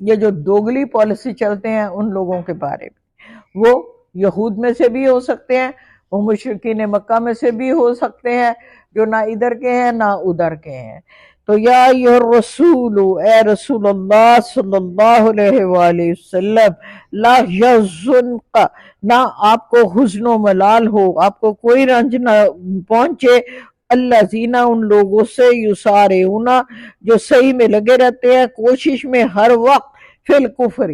یہ جو دوگلی پالیسی چلتے ہیں ان لوگوں کے بارے میں، وہ یہود میں سے بھی ہو سکتے ہیں، وہ مشرکین مکہ میں سے بھی ہو سکتے ہیں، جو نہ ادھر کے ہیں نہ ادھر کے ہیں۔ تو یا ایھا الرسول، اے رسول اللہ صلی اللہ علیہ وآلہ وسلم، لا یحزنک، نہ آپ کو حزن و ملال ہو، آپ کو کوئی رنج نہ پہنچے، الذین، ان لوگوں سے، یسارعون، جو صحیح میں لگے رہتے ہیں، کوشش میں ہر وقت، فی الکفر،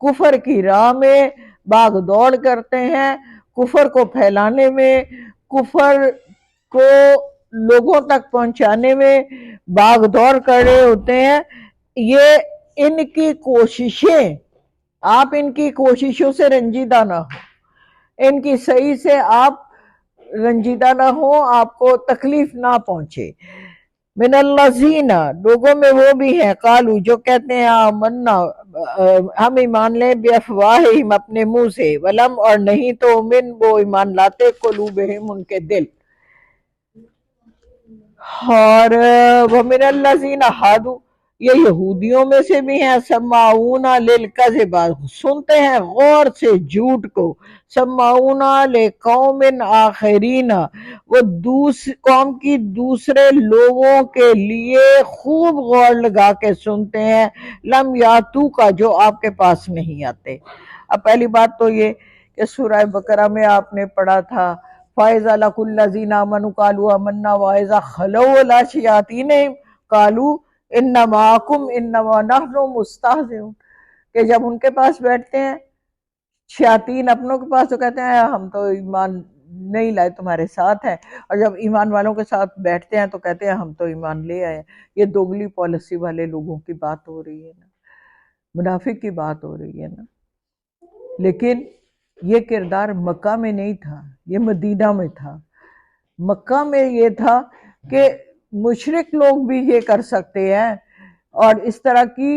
کفر کی راہ میں باغ دوڑ کرتے ہیں، کفر کو پھیلانے میں، کفر کو لوگوں تک پہنچانے میں باغ دوڑ کر رہے ہوتے ہیں۔ یہ ان کی کوششیں، آپ ان کی کوششوں سے رنجیدہ نہ ہو، ان کی صحیح سے آپ رنجیدہ نہ ہو، آپ کو تکلیف نہ پہنچے۔ من الذین، لوگوں میں وہ بھی ہیں، قالو، جو کہتے ہیں آمنا، ہم ایمان لیں، بافواہہم، اپنے منہ سے، ولم، اور نہیں تو من، وہ ایمان لاتے، قلوبہم، ان کے دل، اور ومن الذین ہادو، یہ یہودیوں میں سے بھی ہیں، سماعون للکذب، سنتے ہیں غور سے جھوٹ کو، سماعون لقوم آخرین، وہ قوم کی دوسرے لوگوں کے لیے خوب غور لگا کے سنتے ہیں، لم یاتو کا، جو آپ کے پاس نہیں آتے۔ اب پہلی بات تو یہ کہ سورہ بقرہ میں آپ نے پڑھا تھا فَإِذَا لَقُوا الَّذِينَ آمَنُوا قَالُوا آمَنَّا وَإِذَا خَلَوْا إِلَىٰ شَيَاطِينِهِمْ قَالُوا إِنَّا مَعَكُمْ إِنَّمَا نَحْنُ مُسْتَهْزِئُونَ، کہ جب ان کے پاس بیٹھتے ہیں شیاطین اپنوں کے پاس، تو کہتے ہیں ہم تو ایمان نہیں لائے، تمہارے ساتھ ہیں، اور جب ایمان والوں کے ساتھ بیٹھتے ہیں تو کہتے ہیں ہم تو ایمان لے آئے۔ یہ دوگلی پالیسی والے لوگوں کی بات ہو رہی ہے نا، منافق کی بات ہو رہی ہے نا۔ لیکن یہ کردار مکہ میں نہیں تھا، یہ مدینہ میں تھا۔ مکہ میں یہ تھا کہ مشرک لوگ بھی یہ کر سکتے ہیں اور اس طرح کی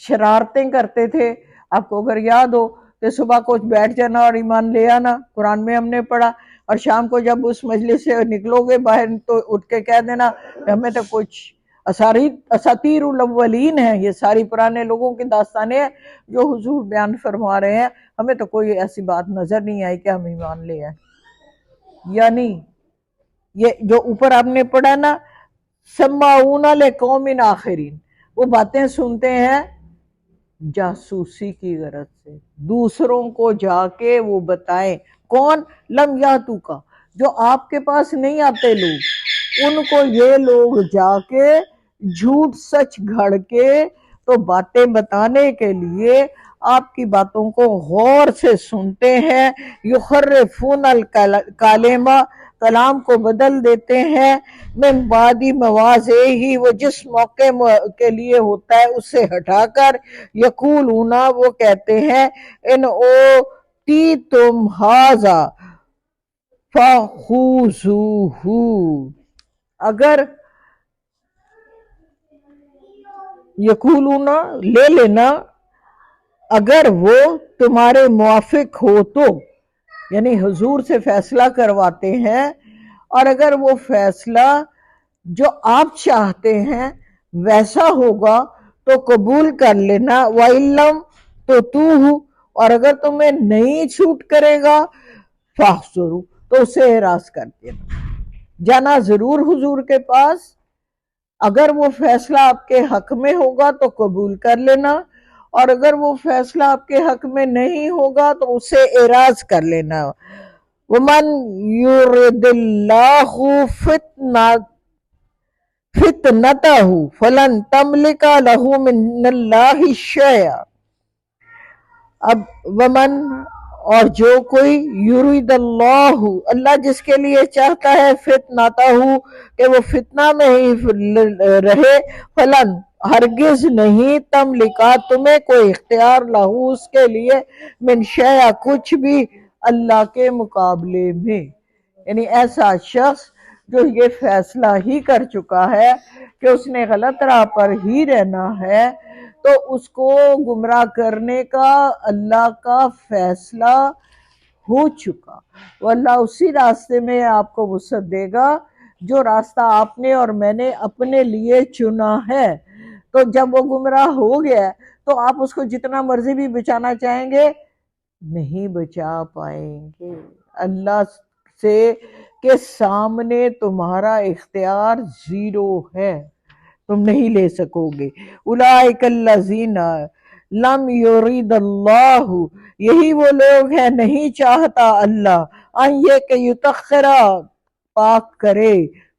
شرارتیں کرتے تھے۔ آپ کو اگر یاد ہو کہ صبح کچھ بیٹھ جانا اور ایمان لے آنا، قرآن میں ہم نے پڑھا، اور شام کو جب اس مجلس سے نکلو گے باہر تو اٹھ کے کہہ دینا کہ ہمیں تو کچھ اساطیر الاولین ہیں، یہ ساری پرانے لوگوں کی داستانیں ہیں جو حضور بیان فرما رہے ہیں، ہمیں تو کوئی ایسی بات نظر نہیں آئی کہ ہم ایمان لے آئیں۔ یعنی یہ جو اوپر آپ نے پڑھا نا، سماعون لقوم آخرین، وہ باتیں سنتے ہیں جاسوسی کی غرض سے، دوسروں کو جا کے وہ بتائیں، کون؟ لم یاتو کا، جو آپ کے پاس نہیں آتے لوگ، ان کو یہ لوگ جا کے جھوٹ سچ گھڑ کے تو باتیں بتانے کے لیے آپ کی باتوں کو غور سے سنتے ہیں، یخرفون الکلمہ، کلام کو بدل دیتے ہیں، من بعد مواضعہ، وہ جس موقع کے لیے ہوتا ہے اس سے ہٹا کر، یقولون، وہ کہتے ہیں، ان اوتیتم ھذا فخذوہ، اگر یقولون، لے لینا، اگر وہ تمہارے موافق ہو تو، یعنی حضور سے فیصلہ کرواتے ہیں، اور اگر وہ فیصلہ جو آپ چاہتے ہیں ویسا ہوگا تو قبول کر لینا، وَإِلَّمْ تُطِعْهُ، اور اگر تمہیں نہیں چھوٹ کرے گا، فَاحْذَرُوا، تو اسے اعراض کر دینا، جانا ضرور حضور کے پاس، اگر وہ فیصلہ آپ کے حق میں ہوگا تو قبول کر لینا، اور اگر وہ فیصلہ آپ کے حق میں نہیں ہوگا تو اسے اعراض کر لینا۔ وَمَنْ يُرِدِ اللَّهُ فِتْنَتَهُ فَلَنْ تَمْلِكَ لَهُ مِنَ اللَّهِ شَيْئًا، اب ومن، اور جو کوئی، یرید اللہ، اللہ جس کے لیے چاہتا ہے، فتنتہ، کہ وہ فتنہ میں ہی رہے، فلن، ہرگز نہیں، تملکا، تمہیں کوئی اختیار، لہو، اس کے لیے، من شیء، کچھ بھی، اللہ کے مقابلے میں، یعنی ایسا شخص جو یہ فیصلہ ہی کر چکا ہے کہ اس نے غلط راہ پر ہی رہنا ہے، تو اس کو گمراہ کرنے کا اللہ کا فیصلہ ہو چکا، وہ اللہ اسی راستے میں آپ کو وسعت دے گا جو راستہ آپ نے اور میں نے اپنے لیے چنا ہے۔ تو جب وہ گمراہ ہو گیا تو آپ اس کو جتنا مرضی بھی بچانا چاہیں گے نہیں بچا پائیں گے۔ اللہ سے کے سامنے تمہارا اختیار زیرو ہے، تم نہیں لے سکو گے۔ اولئک الذین لم یرید اللہ، یہی وہ لوگ ہیں نہیں چاہتا اللہ ان یہ کہ یتخرا پاک کرے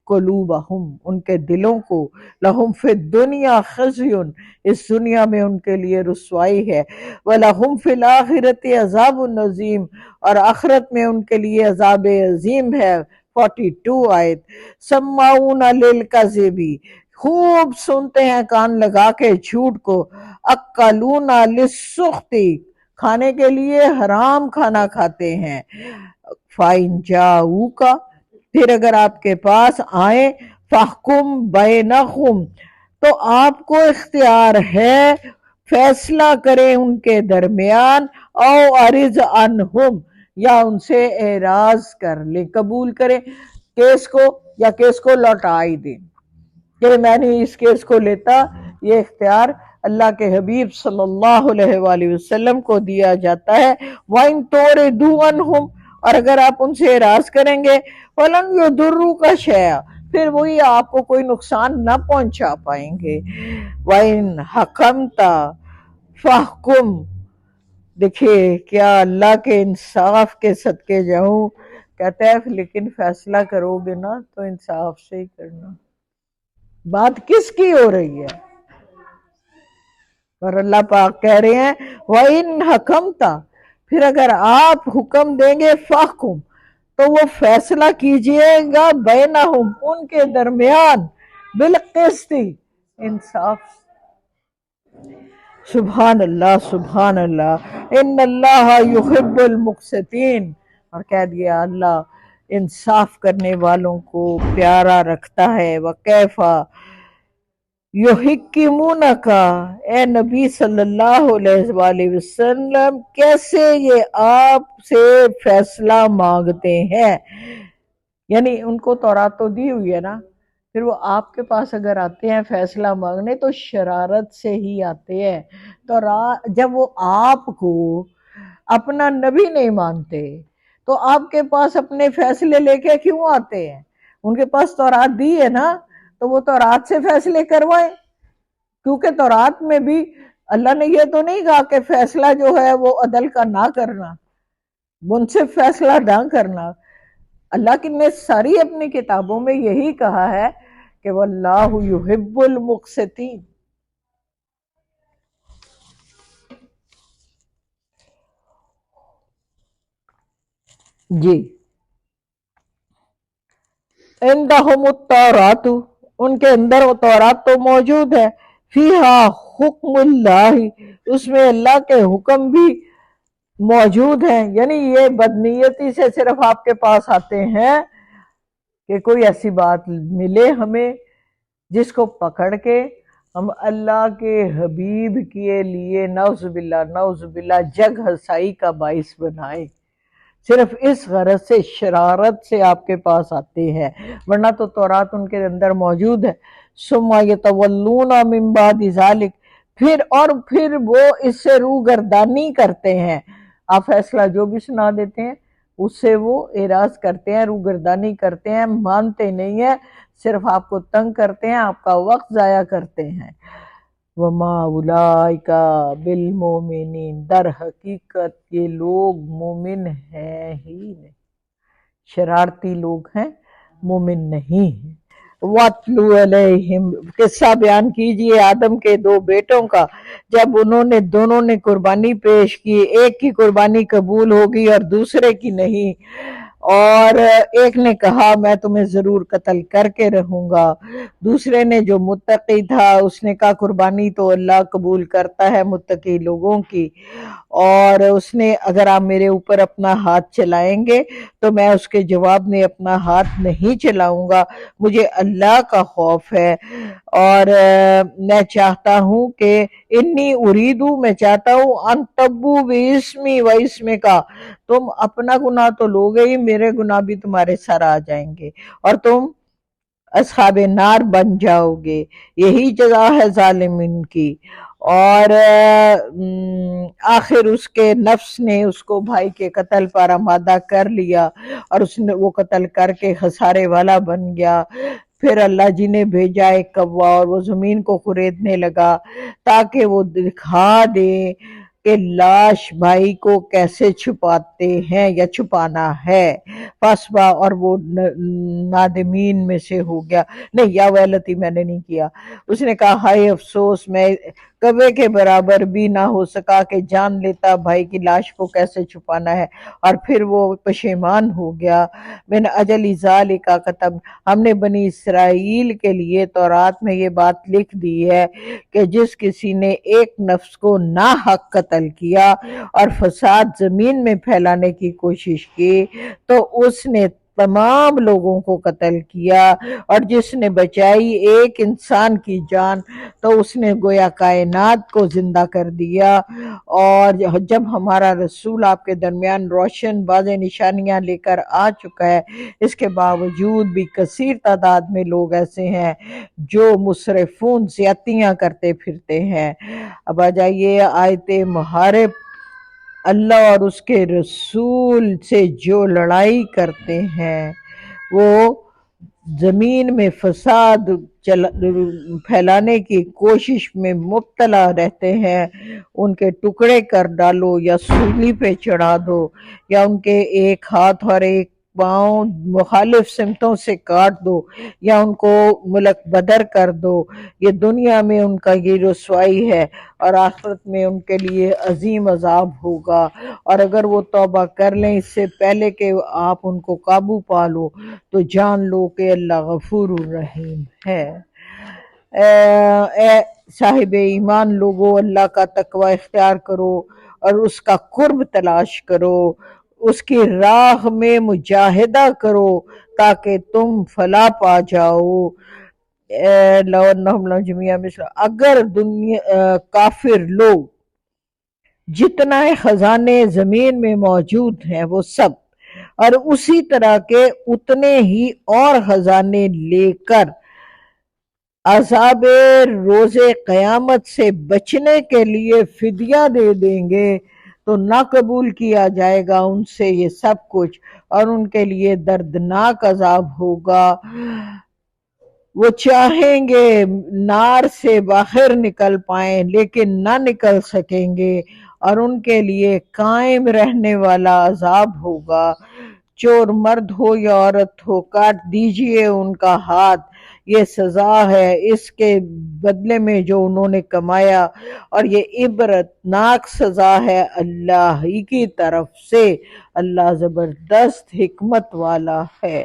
قلوبہم ان کے دلوں کو، لہم فی الدنیا خزی اس دنیا میں ان کے لیے رسوائی ہے، وَلَهُمْ فِي الْآخِرَةِ عَذَابٌ عَظِيمٌ اور آخرت میں ان کے لیے عذاب عظیم ہے۔ 42 آیت سماعون للکذب، خوب سنتے ہیں کان لگا کے جھوٹ کو، اکلون للسخط کھانے کے لیے حرام کھانا کھاتے ہیں، فَإِنْ جَاءُوكَ پھر اگر آپ کے پاس آئیں، فَحْكُمْ بَيْنَهُمْ تو آپ کو اختیار ہے فیصلہ کریں ان کے درمیان، او عرض عنہم یا ان سے اعراض کر لیں، قبول کریں کیس کو یا کیس کو لوٹائی دیں کہ میں نے اس کیس کو لیتا۔ یہ اختیار اللہ کے حبیب صلی اللہ علیہ وآلہ وسلم کو دیا جاتا ہے۔ وَإِن تُعْرِضُوا عَنْهُمْ اور اگر آپ ان سے اعراض کریں گے، فَلَنْ يَضُرُّوكَ شَيْئًا پھر وہی آپ کو کوئی نقصان نہ پہنچا پائیں گے۔ وَإِنْ حَكَمْتَ فَحْكُمْ دیکھیے کیا اللہ کے انصاف کے صدقے جاؤں، کہتا ہے لیکن فیصلہ کرو گے نا تو انصاف سے ہی کرنا۔ بات کس کی ہو رہی ہے؟ اور اللہ پاک کہہ رہے ہیں وَإِنْ حَكَمْتَ پھر اگر آپ حکم دیں گے فَحْكُمْ تو وہ فیصلہ کیجئے گا بینہم ان کے درمیان بالقسط انصاف۔ سبحان اللہ سبحان اللہ، ان اللہ یحب المقسطین اور کہہ دیا اللہ انصاف کرنے والوں کو پیارا رکھتا ہے۔ وَكَيْفَ یحکمونک اے نبی صلی اللہ علیہ وآلہ وسلم کیسے یہ آپ سے فیصلہ مانگتے ہیں، یعنی ان کو تورات تو دی ہوئی ہے نا، پھر وہ آپ کے پاس اگر آتے ہیں فیصلہ مانگنے تو شرارت سے ہی آتے ہیں۔ تو جب وہ آپ کو اپنا نبی نہیں مانتے تو آپ کے پاس اپنے فیصلے لے کے کیوں آتے ہیں؟ ان کے پاس تورات دی ہے نا تو وہ تورات سے فیصلے کروائیں، کیونکہ تورات میں بھی اللہ نے یہ تو نہیں کہا کہ فیصلہ جو ہے وہ عدل کا نہ کرنا، منصف فیصلہ نہ کرنا۔ اللہ کی نے ساری اپنی کتابوں میں یہی کہا ہے کہ واللہ یحب المقسطین۔ جی عندہم التورات ان کے اندر وہ تورات تو موجود ہے، فیہا حکم اللہ اس میں اللہ کے حکم بھی موجود ہیں، یعنی یہ بدنیتی سے صرف آپ کے پاس آتے ہیں کہ کوئی ایسی بات ملے ہمیں جس کو پکڑ کے ہم اللہ کے حبیب کے لیے نعوذ باللہ جگ ہنسائی کا باعث بنائے، صرف اس غرض سے شرارت سے آپ کے پاس آتے ہیں، ورنہ تو تورات ان کے اندر موجود ہے۔ ثم یتولون من بعد ذلک پھر وہ اس سے روگردانی کرتے ہیں، آپ فیصلہ جو بھی سنا دیتے ہیں اس سے وہ اعراض کرتے ہیں، روگردانی کرتے ہیں، مانتے نہیں ہیں، صرف آپ کو تنگ کرتے ہیں، آپ کا وقت ضائع کرتے ہیں۔ وَمَا أُولَئِكَ بِالْمُؤْمِنِينَ در حقیقت یہ لوگ مومن ہیں ہی نہیں، شرارتی لوگ ہیں، مومن نہیں ہیں۔ وَاتْلُو عَلَيْهِمْ قصہ بیان کیجئے آدم کے دو بیٹوں کا، جب دونوں نے قربانی پیش کی، ایک کی قربانی قبول ہوگی اور دوسرے کی نہیں، اور ایک نے کہا میں تمہیں ضرور قتل کر کے رہوں گا، دوسرے نے جو متقی تھا اس نے کہا قربانی تو اللہ قبول کرتا ہے متقی لوگوں کی، اور اس نے اگر آپ میرے اوپر اپنا ہاتھ چلائیں گے تو میں اس کے جواب میں اپنا ہاتھ نہیں چلاؤں گا، مجھے اللہ کا خوف ہے، اور میں چاہتا ہوں کہ انی اریدو میں چاہتا ہوں ان تبو باسمی و اسم کا تم اپنا گناہ تو لوگے ہی، میرے گناہ بھی تمہارے سر آ جائیں گے اور تم اصحاب نار بن جاؤ گے، یہی جزا ہے ظالمین کی۔ اور آخر اس کے نفس نے اس کو بھائی کے قتل پر آمادہ کر لیا، اور اس نے وہ قتل کر کے خسارے والا بن گیا۔ پھر اللہ جی نے بھیجا ایک کوا، اور وہ زمین کو خریدنے لگا تاکہ وہ دکھا دے کہ لاش بھائی کو کیسے چھپاتے ہیں یا چھپانا ہے۔ فاسبا، اور وہ نادمین میں سے ہو گیا، نہیں یا ویلتی میں نے نہیں کیا، اس نے کہا ہائے افسوس، میں کوے کے برابر بھی نہ ہو سکا کہ جان لیتا بھائی کی لاش کو کیسے چھپانا ہے، اور پھر وہ پشیمان ہو گیا۔ من اجل ذالک کتب، ہم نے بنی اسرائیل کے لیے تورات میں یہ بات لکھ دی ہے کہ جس کسی نے ایک نفس کو ناحق قتل کیا اور فساد زمین میں پھیلانے کی کوشش کی تو اس نے تمام لوگوں کو قتل کیا، اور جس نے بچائی ایک انسان کی جان تو اس نے گویا کائنات کو زندہ کر دیا۔ اور جب ہمارا رسول آپ کے درمیان روشن واضح نشانیاں لے کر آ چکا ہے، اس کے باوجود بھی کثیر تعداد میں لوگ ایسے ہیں جو مسرفون زیادتیاں کرتے پھرتے ہیں۔ اب آ جائیے آیت محارب، اللہ اور اس کے رسول سے جو لڑائی کرتے ہیں، وہ زمین میں فساد پھیلانے کی کوشش میں مبتلا رہتے ہیں، ان کے ٹکڑے کر ڈالو یا سولی پہ چڑھا دو، یا ان کے ایک ہاتھ اور ایک پاؤں مخالف سمتوں سے کاٹ دو، یا ان کو ملک بدر کر دو۔ یہ دنیا میں ان کا یہ رسوائی ہے، اور آخرت میں ان کے لیے عظیم عذاب ہوگا۔ اور اگر وہ توبہ کر لیں اس سے پہلے کہ آپ ان کو قابو پا لو تو جان لو کہ اللہ غفور الرحیم ہے۔ اے صاحب ایمان لوگو، اللہ کا تقوی اختیار کرو اور اس کا قرب تلاش کرو، اس کی راہ میں مجاہدہ کرو تاکہ تم فلاح پا جاؤ۔ لو انہم لو جميعا مثل، اگر کافر لوگ جتنا خزانے زمین میں موجود ہیں وہ سب، اور اسی طرح کے اتنے ہی اور خزانے لے کر عذاب روز قیامت سے بچنے کے لیے فدیہ دے دیں گے تو نہ قبول کیا جائے گا ان سے یہ سب کچھ، اور ان کے لیے دردناک عذاب ہوگا۔ وہ چاہیں گے نار سے باہر نکل پائیں لیکن نہ نکل سکیں گے، اور ان کے لیے قائم رہنے والا عذاب ہوگا۔ چور مرد ہو یا عورت ہو، کاٹ دیجئے ان کا ہاتھ، یہ سزا ہے اس کے بدلے میں جو انہوں نے کمایا، اور یہ عبرتناک سزا ہے اللہ ہی کی طرف سے، اللہ زبردست حکمت والا ہے۔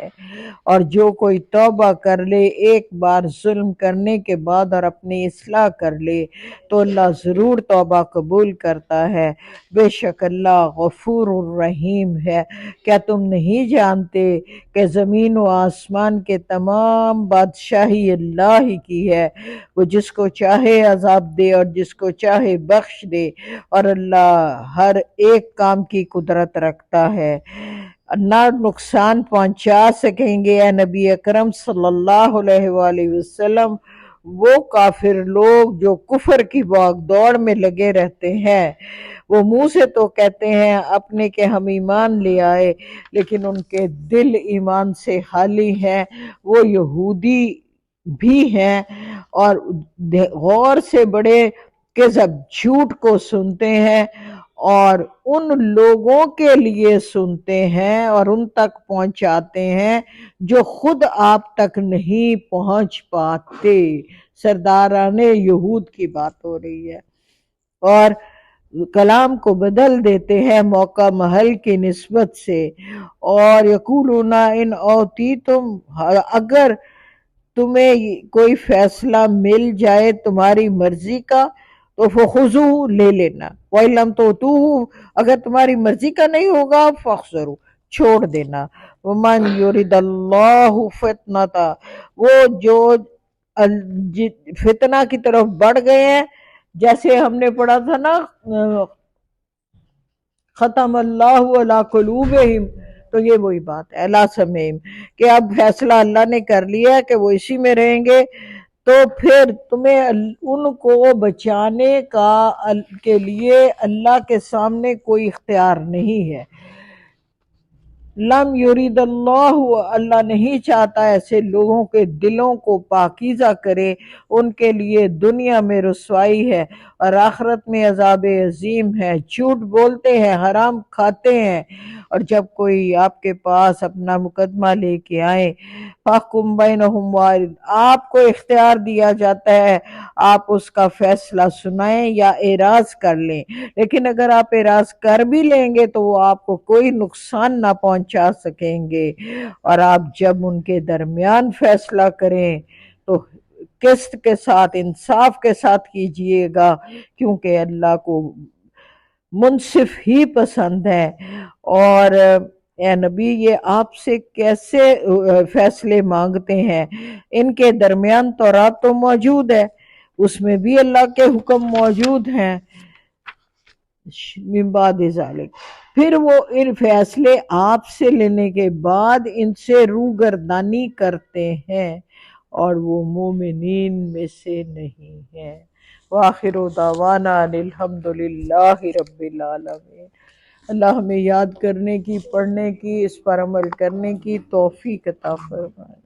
اور جو کوئی توبہ کر لے ایک بار ظلم کرنے کے بعد اور اپنی اصلاح کر لے تو اللہ ضرور توبہ قبول کرتا ہے، بے شک اللہ غفور الرحیم ہے۔ کیا تم نہیں جانتے کہ زمین و آسمان کے تمام بادشاہی اللہ ہی کی ہے، وہ جس کو چاہے عذاب دے اور جس کو چاہے بخش دے، اور اللہ ہر ایک کام کی قدرت رکھتا ہے۔ نہ نقصان پہنچا سکیں گے اے نبی اکرم صلی اللہ علیہ وآلہ وسلم وہ کافر لوگ جو کفر کی بھاگ دوڑ میں لگے رہتے ہیں۔ وہ منہ سے تو کہتے ہیں اپنے کہ ہم ایمان لے آئے، لیکن ان کے دل ایمان سے خالی ہیں، وہ یہودی بھی ہیں، اور غور سے بڑے کذب جھوٹ کو سنتے ہیں، اور ان لوگوں کے لیے سنتے ہیں اور ان تک پہنچاتے ہیں جو خود آپ تک نہیں پہنچ پاتے۔ سرداران یہود کی بات ہو رہی ہے، اور کلام کو بدل دیتے ہیں موقع محل کی نسبت سے، اور یقولون ان اوتیتم، اگر تمہیں کوئی فیصلہ مل جائے تمہاری مرضی کا تو فخذوہ لے لینا، وَإِن لَمْ تُؤْتُوهُ، اگر تمہاری مرضی کا نہیں ہوگا فاخذروا، چھوڑ دینا۔ وَمَنْ يُرِدْ اللَّهُ فِتْنَتَهُ، وہ جو فتنہ کی طرف بڑھ گئے ہیں، جیسے ہم نے پڑھا تھا نا ختم اللہ علی قلوبہم، تو یہ وہی بات ہے لا سمیم کہ اب فیصلہ اللہ نے کر لیا کہ وہ اسی میں رہیں گے، تو پھر تمہیں ان کو بچانے کے لیے اللہ کے سامنے کوئی اختیار نہیں ہے۔ لم یرید اللہ، اللہ نہیں چاہتا ایسے لوگوں کے دلوں کو پاکیزہ کرے، ان کے لیے دنیا میں رسوائی ہے اور آخرت میں عذاب عظیم ہے۔ جھوٹ بولتے ہیں، حرام کھاتے ہیں، اور جب کوئی آپ کے پاس اپنا مقدمہ لے کے آئے فَاحْكُم بَيْنَهُمْ، آپ کو اختیار دیا جاتا ہے آپ اس کا فیصلہ سنائیں یا اعراض کر لیں، لیکن اگر آپ اعراض کر بھی لیں گے تو وہ آپ کو کوئی نقصان نہ پہنچا سکیں گے، اور آپ جب ان کے درمیان فیصلہ کریں تو قسط کے ساتھ، انصاف کے ساتھ کیجئے گا، کیونکہ اللہ کو منصف ہی پسند ہے۔ اور اے نبی یہ آپ سے کیسے فیصلے مانگتے ہیں؟ ان کے درمیان تورات تو موجود ہے، اس میں بھی اللہ کے حکم موجود ہیں۔ من بعد ذالک، پھر وہ ان فیصلے آپ سے لینے کے بعد ان سے روگردانی کرتے ہیں اور وہ مومنین میں سے نہیں ہیں۔ وآخر دعوانا ان الحمد للہ رب العالمین۔ اللہ ہمیں یاد کرنے کی، پڑھنے کی، اس پر عمل کرنے کی توفیق عطا فرمائے۔